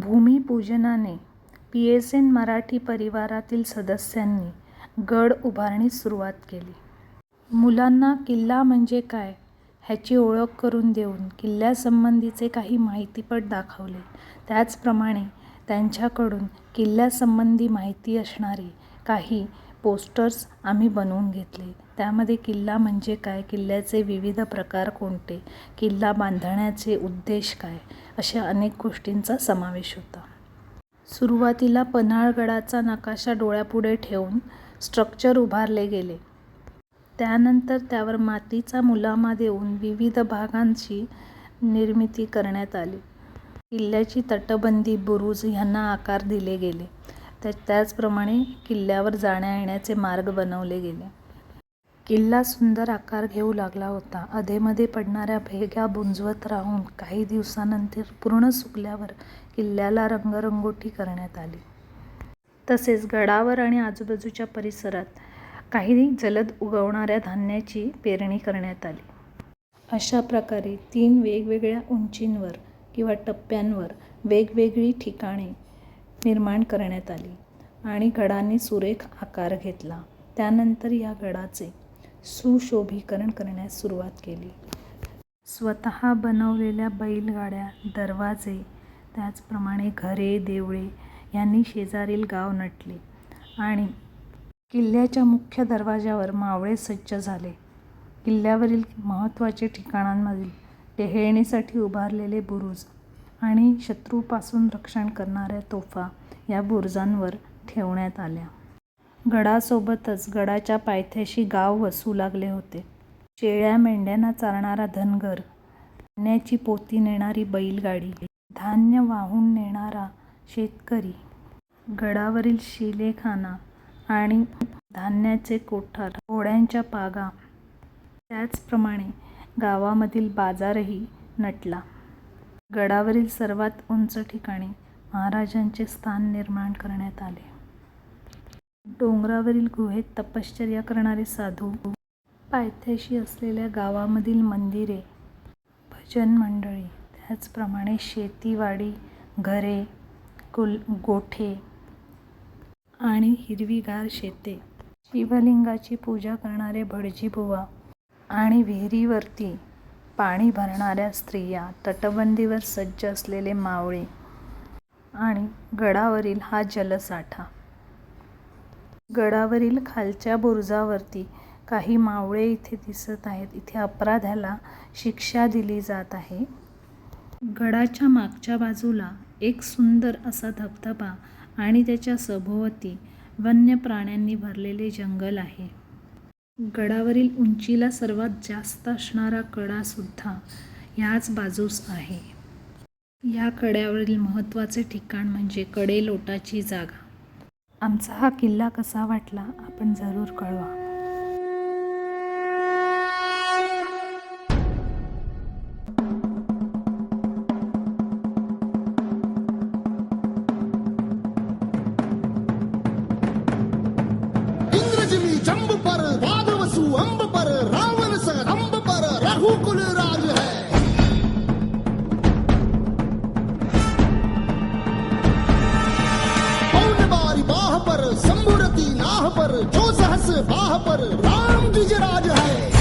भूमिपूजनाने PSN Marathi परिवारातील सदस्यांनी गड उभारणीस सुरुवात केली. मुलांना किल्ला म्हणजे काय ह्याची ओळख करून देऊन किल्ल्यासंबंधीचे काही माहितीपट दाखवले. त्याचप्रमाणे त्यांच्याकडून किल्ल्यासंबंधी माहिती असणारे काही पोस्टर्स आम्ही बनवून घेतले. त्यामध्ये किल्ला म्हणजे काय, किल्ल्याचे विविध प्रकार कोणते, किल्ला बांधण्याचे उद्देश काय, अशा अनेक गोष्टींचा समावेश होता. सुरुवातीला पन्हाळगडाचा नकाशा डोळ्यापुढे ठेवून स्ट्रक्चर उभारले गेले. त्यानंतर त्यावर मातीचा मुलामा देऊन विविध भागांची निर्मिती करण्यात आली. किल्ल्याची तटबंदी, बुरुज ह्यांना आकार दिले गेले. त्याचप्रमाणे किल्ल्यावर जाण्या-येण्याचे मार्ग बनवले गेले. किल्ला सुंदर आकार घेऊ लागला होता. अधेमध्ये पडणाऱ्या भेगा बुंजवत राहून काही दिवसानंतर पूर्ण सुकल्यावर किल्ल्याला रंगरंगोटी करण्यात आली. तसेच गडावर आणि आजूबाजूच्या परिसरात काही जलद उगवणाऱ्या धान्याची पेरणी करण्यात आली. अशा प्रकारे 3 वेगवेगळ्या उंचींवर किंवा टप्प्यांवर वेगवेगळी ठिकाणे निर्माण करण्यात आली आणि गडाने सुरेख आकार घेतला. त्यानंतर या गडाचे सुशोभीकरण करण्यास सुरुवात केली. स्वतः बनवलेल्या बैलगाड्या, दरवाजे, त्याचप्रमाणे घरे, देवळे यांनी शेजारील गाव नटले आणि किल्ल्याच्या मुख्य दरवाजावर मावळे सज्ज झाले. किल्ल्यावरील महत्त्वाचे ठिकाणांमधील टेहळणीसाठी उभारलेले बुरुज आणि शत्रूपासून रक्षण करणाऱ्या तोफा या बुरुजांवर ठेवण्यात आल्या. गडासोबतच गडाच्या पायथ्याशी गाव वसू लागले होते. शेळ्या मेंढ्यांना चारणारा धनगर, धान्याची पोती नेणारी बैलगाडी, धान्य वाहून नेणारा शेतकरी, गडावरील शिलेखाना आणि धान्याचे कोठार, घोड्यांच्या पागा, त्याचप्रमाणे गावामधील बाजारही नटला. गडावरील सर्वात उंच ठिकाणी महाराजांचे स्थान निर्माण करण्यात आले. डोंगरावरील गुहेत तपश्चर्या करणारे साधू, पायथ्याशी असलेल्या गावामधील मंदिरे, भजन मंडळी, त्याचप्रमाणे शेतीवाडी, घरे, गोठे आणि हिरवीगार शेते, शिवलिंगाची पूजा करणारे भटजीबुवा आणि विहिरीवरती पाणी भरणाऱ्या स्त्रिया, तटबंदीवर सज्ज असलेले मावळे आणि गडावरील हा जलसाठा. गडावरील खालच्या बुरुजावरती काही मावळे इथे दिसत आहेत. इथे अपराध्याला शिक्षा दिली जात आहे. गडाच्या मागच्या बाजूला एक सुंदर असा धबधबा आणि त्याच्या सभोवती वन्य प्राण्यांनी भरलेले जंगल आहे. गडावरील उंचीला सर्वात जास्त असणारा कडा सुद्धा ह्याच बाजूस आहे. या कड्यावरील महत्त्वाचे ठिकाण म्हणजे कडेलोटाची जागा. आमचा हा किल्ला कसा वाटला आपण जरूर कळवा. इंद्रजिमी जंब पर, वादवसु अंब पर, रावण सरंब पर, रघुकुल राज है. पौनबारी बाह पर, संबुरती नाह पर, जो सहस बाह पर, राम द्विज राज है.